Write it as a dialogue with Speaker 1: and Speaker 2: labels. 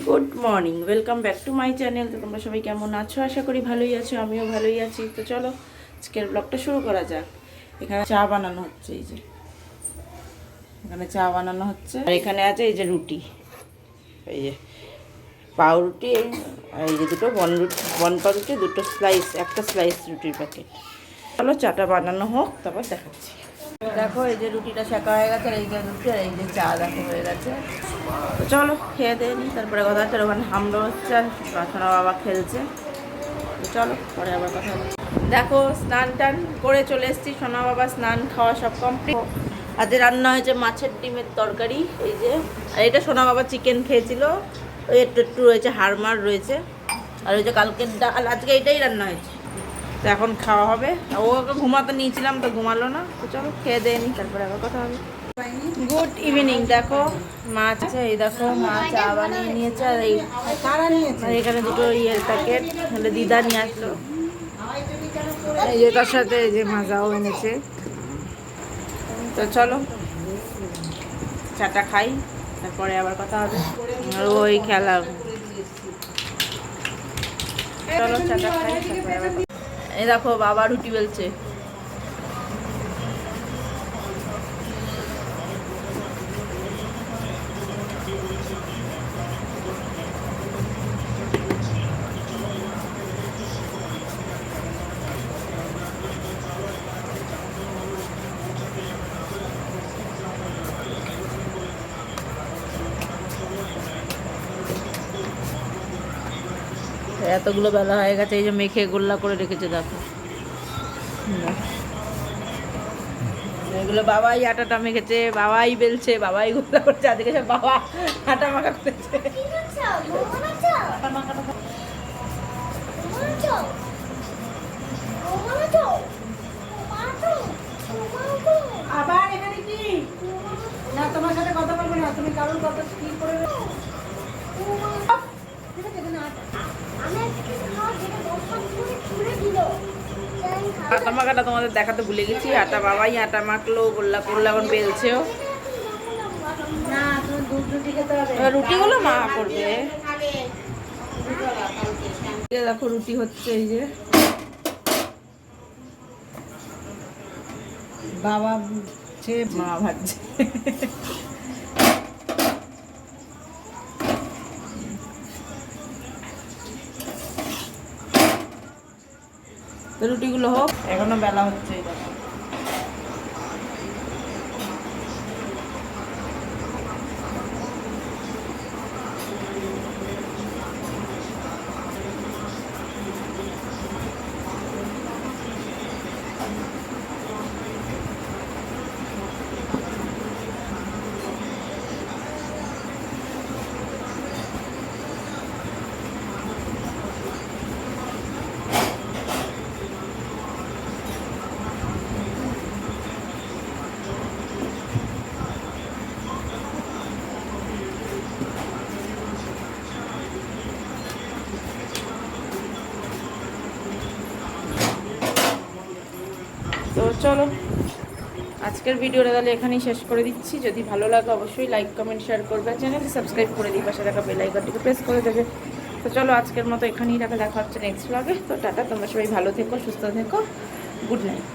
Speaker 1: Good morning, welcome back to my channel. তো তোমরা সবাই কেমন আছো? আশা করি ভালোই আছো, আমিও ভালোই আছি। তো চলো আজকের ব্লগটা শুরু করা যাক। এখানে চা বানানো হচ্ছে, এই যে এখানে চা বানানো হচ্ছে, আর এখানে আছে এই যে রুটি, এই যে পাউরুটি, আর এই যে দুটো বন পাউরুটি, দুটো স্লাইস, একটা স্লাইস রুটির প্যাকেট। চলো চাটা বানানো হোক, তারপর দেখাচ্ছি। দেখো এই যে রুটিটা শেখা হয়ে গেছে, আর এই যে রুটি, আর এই যে চা দেখো হয়ে গেছে। তো চলো খেয়ে দিয়ে নিই, তারপরে কথা হচ্ছে। ওখানে হামলা হচ্ছে আর সোনা বাবা খেলছে। তো চলো পরে আবার কথা হচ্ছে। দেখো স্নান টান করে চলে এসেছি, সোনা বাবা স্নান খাওয়া সব কমপ্লিট। আজকে রান্না হয়েছে মাছের ডিমের তরকারি, এই যে। আর এটা সোনা বাবা চিকেন খেয়েছিল, ওই একটু একটু রয়েছে, হাড়মার রয়েছে। আর ওই যে কালকের ডাল, আজকে এইটাই রান্না হয়েছে। তো এখন খাওয়া হবে। ওকে ঘুমাতে নিয়েছিলাম, তো ঘুমালো না। তো চলো খেয়ে দিয়ে নিই, তারপরে আবার কথা হবে। Good evening. দেখো মাছ আছে, এই দেখো মাছ চা বানিয়ে নিয়েছে। আর এই এখানে দুটো ইয়ের প্যাকেট হলে দিদা নিয়ে আসলো, এই যে তার সাথে এই যে মাজাও এনেছে। তো চলো চাটা খাই, তারপরে আবার কথা হবে। আর ওই খেলা, চলো চাটা খাই, তারপরে আবার। এই দেখো বাবা রুটি বেলছে। এতগুলো বেলা হয়ে গেছে, এই যে মেখে গোল্লা করে রেখেছে দেখো। এগুলো বাবাই আটাটা মেখেছে, বাবাই বেলছে, বাবাই গোল্লা করছে। আজকে সব বাবা আটা মাখা করেছে। আবার এখানে কি না, তোমার সাথে কথা বলবো না, তুমি কারোর কথা কি করে। আটা মাখাটা তোমাদের দেখাতে ভুলে গেছি। আটা বাবাই আটা মাখলো, গোল্লা করলো, এখন বেলছেও। রুটিগুলো মা করবে। দেখো রুটি হচ্ছে, এই যে বাবা ভাজছে, মা ভাজছে। তো রুটিগুলো হোক, এখনো বেলা হচ্ছে। তো চলো আজকের ভিডিওটা তাহলে এখানেই শেষ করে দিচ্ছি। যদি ভালো লাগে অবশ্যই লাইক কমেন্ট শেয়ার করবে, চ্যানেলটি সাবস্ক্রাইব করে দিই, পাশে থাকা বেল আইকনটিকে প্রেস করে দেবে। তো চলো আজকের মতো এখানেই দেখা হচ্ছে নেক্সট ব্লগে। তো টাটা, তোমরা সবাই ভালো থেকো, সুস্থ থেকো, গুড নাইট।